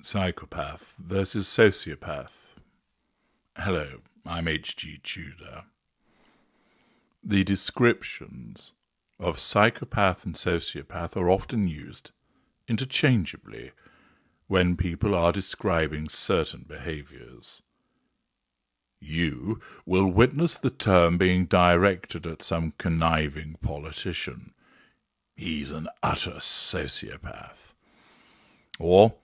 Psychopath versus Sociopath. Hello, I'm H.G. Tudor. The descriptions of psychopath and sociopath are often used interchangeably when people are describing certain behaviors. You will witness the term being directed at some conniving politician. He's an utter sociopath. Or,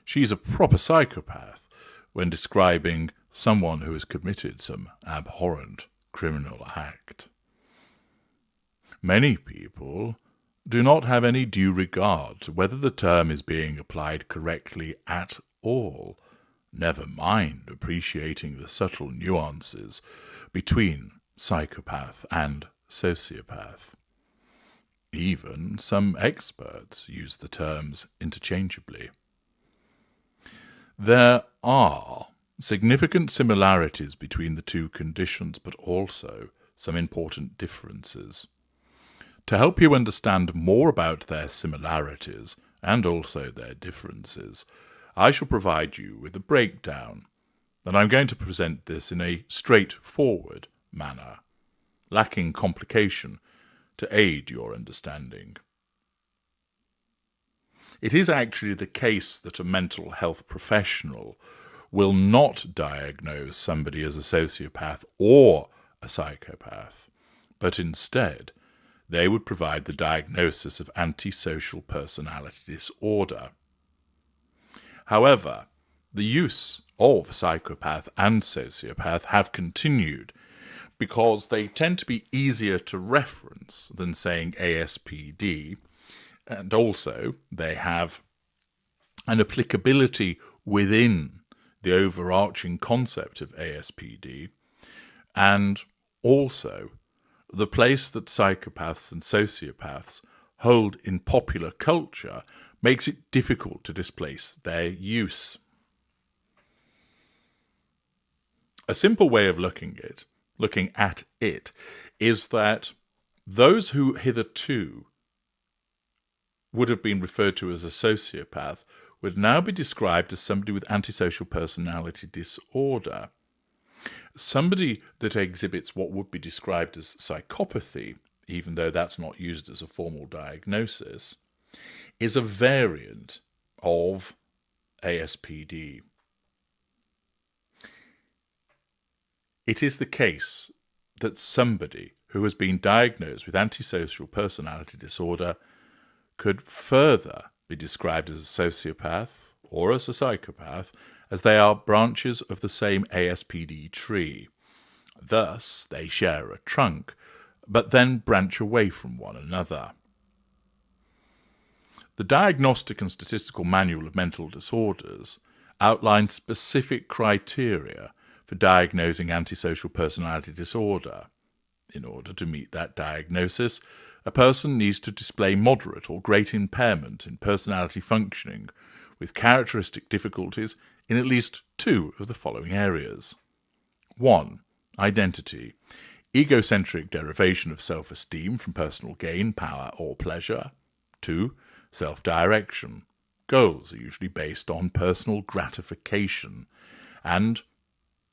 she's a proper psychopath when describing someone who has committed some abhorrent criminal act. Many people do not have any due regard to whether the term is being applied correctly at all, never mind appreciating the subtle nuances between psychopath and sociopath. Even some experts use the terms interchangeably. There are significant similarities between the two conditions, but also some important differences. To help you understand more about their similarities and also their differences, I shall provide you with a breakdown, and I'm going to present this in a straightforward manner, lacking complication, to aid your understanding. It is actually the case that a mental health professional will not diagnose somebody as a sociopath or a psychopath, but instead they would provide the diagnosis of antisocial personality disorder. However, the use of psychopath and sociopath have continued because they tend to be easier to reference than saying ASPD, and also they have an applicability within the overarching concept of ASPD, and also the place that psychopaths and sociopaths hold in popular culture makes it difficult to displace their use. A simple way of looking at it, is that those who hitherto would have been referred to as a sociopath would now be described as somebody with antisocial personality disorder. Somebody that exhibits what would be described as psychopathy, even though that's not used as a formal diagnosis, is a variant of ASPD. It is the case that somebody who has been diagnosed with antisocial personality disorder could further be described as a sociopath or as a psychopath, as they are branches of the same ASPD tree. Thus, they share a trunk, but then branch away from one another. The Diagnostic and Statistical Manual of Mental Disorders outlines specific criteria for diagnosing antisocial personality disorder. In order to meet that diagnosis, a person needs to display moderate or great impairment in personality functioning, with characteristic difficulties in at least two of the following areas. 1. Identity. Egocentric derivation of self-esteem from personal gain, power, or pleasure. 2. Self-direction. Goals are usually based on personal gratification, and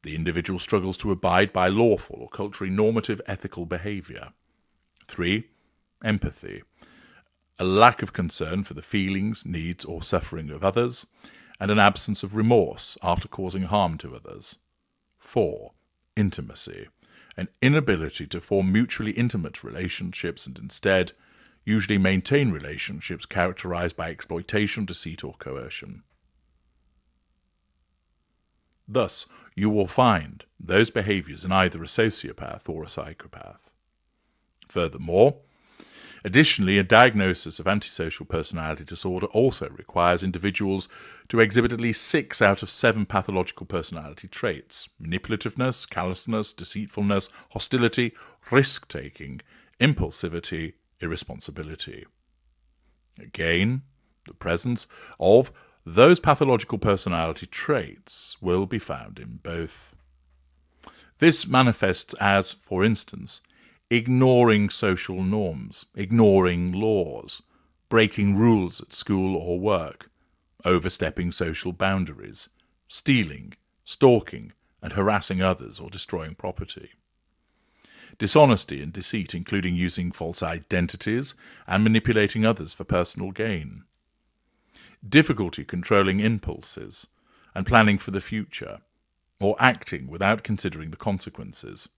the individual struggles to abide by lawful or culturally normative ethical behavior. 3. Empathy. A lack of concern for the feelings, needs, or suffering of others, and an absence of remorse after causing harm to others. 4. Intimacy. An inability to form mutually intimate relationships and instead usually maintain relationships characterized by exploitation, deceit, or coercion. Thus, you will find those behaviors in either a sociopath or a psychopath. Furthermore, additionally, a diagnosis of antisocial personality disorder also requires individuals to exhibit at least 6 out of 7 pathological personality traits: manipulativeness, callousness, deceitfulness, hostility, risk-taking, impulsivity, irresponsibility. Again, the presence of those pathological personality traits will be found in both. This manifests as, for instance, ignoring social norms, ignoring laws, breaking rules at school or work, overstepping social boundaries, stealing, stalking, and harassing others or destroying property. Dishonesty and deceit, including using false identities and manipulating others for personal gain. Difficulty controlling impulses and planning for the future, or acting without considering the consequences.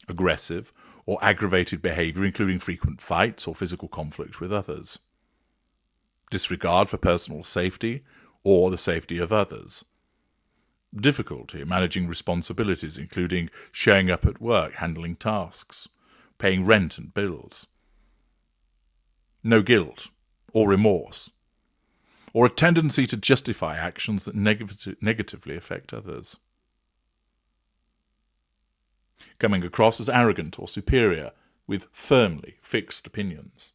Aggressive or aggravated behaviour, including frequent fights or physical conflict with others. Disregard for personal safety or the safety of others. Difficulty managing responsibilities, including showing up at work, handling tasks, paying rent and bills. No guilt or remorse, or a tendency to justify actions that negatively affect others. Coming across as arrogant or superior with firmly fixed opinions.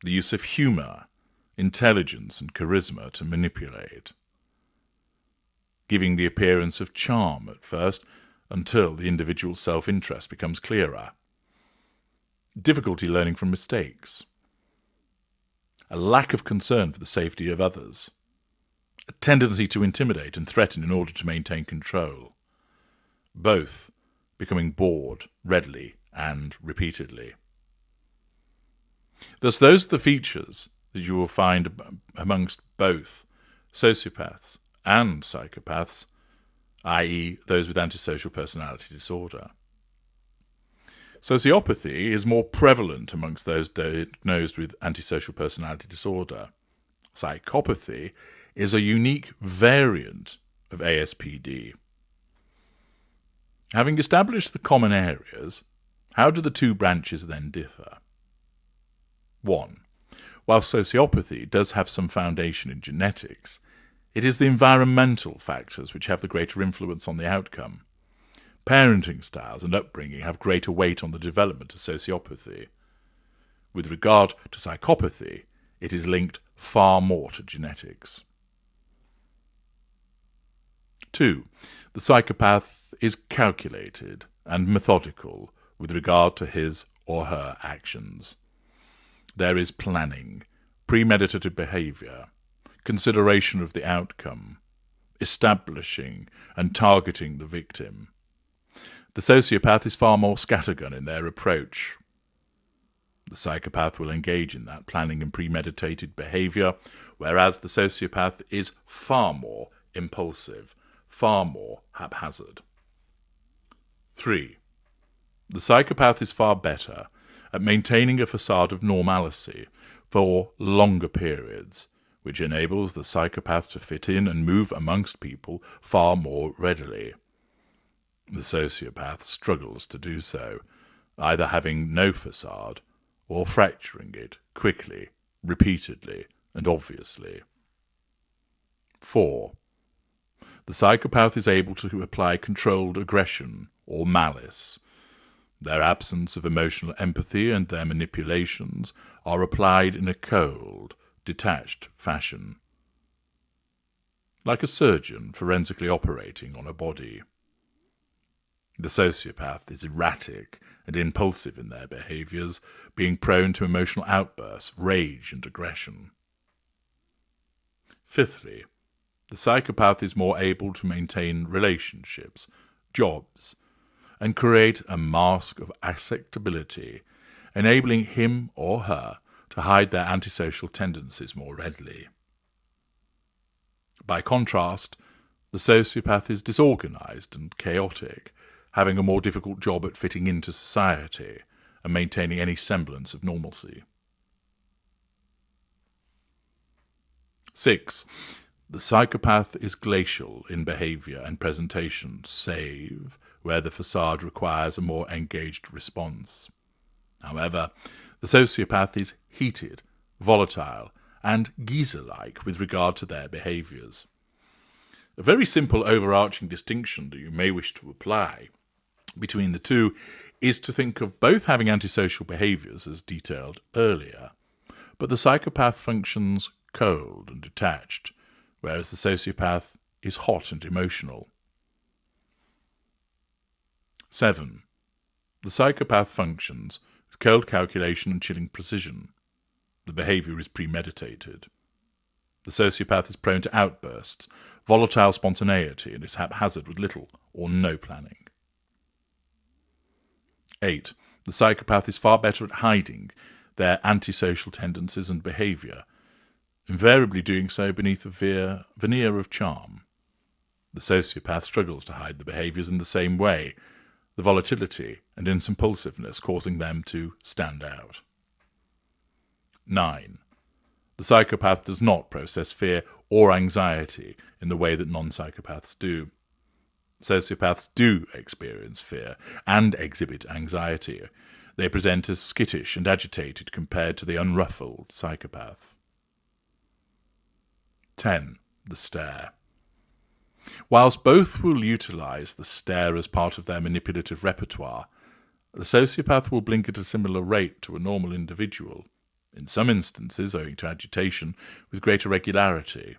The use of humour, intelligence and charisma to manipulate. Giving the appearance of charm at first until the individual's self-interest becomes clearer. Difficulty learning from mistakes. A lack of concern for the safety of others. A tendency to intimidate and threaten in order to maintain control. Both becoming bored readily and repeatedly. Thus, those are the features that you will find amongst both sociopaths and psychopaths, i.e. those with antisocial personality disorder. Sociopathy is more prevalent amongst those diagnosed with antisocial personality disorder. Psychopathy is a unique variant of ASPD. Having established the common areas, how do the two branches then differ? 1. While sociopathy does have some foundation in genetics, it is the environmental factors which have the greater influence on the outcome. Parenting styles and upbringing have greater weight on the development of sociopathy. With regard to psychopathy, it is linked far more to genetics. 2. The psychopath is calculated and methodical with regard to his or her actions. There is planning, premeditated behaviour, consideration of the outcome, establishing and targeting the victim. The sociopath is far more scattergun in their approach. The psychopath will engage in that planning and premeditated behaviour, whereas the sociopath is far more impulsive, far more haphazard. 3. The psychopath is far better at maintaining a facade of normalcy for longer periods, which enables the psychopath to fit in and move amongst people far more readily. The sociopath struggles to do so, either having no facade or fracturing it quickly, repeatedly, and obviously. 4. The psychopath is able to apply controlled aggression or malice. Their absence of emotional empathy and their manipulations are applied in a cold, detached fashion. Like a surgeon forensically operating on a body. The sociopath is erratic and impulsive in their behaviours, being prone to emotional outbursts, rage and aggression. 5thly, the psychopath is more able to maintain relationships, jobs, and create a mask of acceptability, enabling him or her to hide their antisocial tendencies more readily. By contrast, the sociopath is disorganized and chaotic, having a more difficult job at fitting into society and maintaining any semblance of normalcy. 6. The psychopath is glacial in behaviour and presentation, save where the facade requires a more engaged response. However, the sociopath is heated, volatile, and geezer-like with regard to their behaviours. A very simple overarching distinction that you may wish to apply between the two is to think of both having antisocial behaviours as detailed earlier, but the psychopath functions cold and detached, whereas the sociopath is hot and emotional. 7. The psychopath functions with cold calculation and chilling precision. The behaviour is premeditated. The sociopath is prone to outbursts, volatile spontaneity, and is haphazard with little or no planning. 8. The psychopath is far better at hiding their antisocial tendencies and behaviour, invariably doing so beneath a veneer of charm. The sociopath struggles to hide the behaviours in the same way, the volatility and impulsiveness causing them to stand out. 9. The psychopath does not process fear or anxiety in the way that non-psychopaths do. Sociopaths do experience fear and exhibit anxiety. They present as skittish and agitated compared to the unruffled psychopath. 10. The stare. Whilst both will utilise the stare as part of their manipulative repertoire, the sociopath will blink at a similar rate to a normal individual, in some instances, owing to agitation, with greater regularity.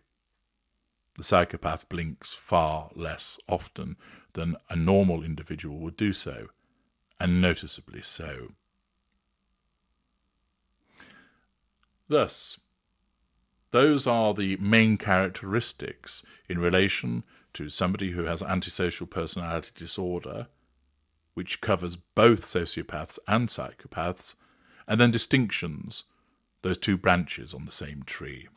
The psychopath blinks far less often than a normal individual would do so, and noticeably so. Thus, those are the main characteristics in relation to somebody who has antisocial personality disorder, which covers both sociopaths and psychopaths, and then distinctions, those two branches on the same tree.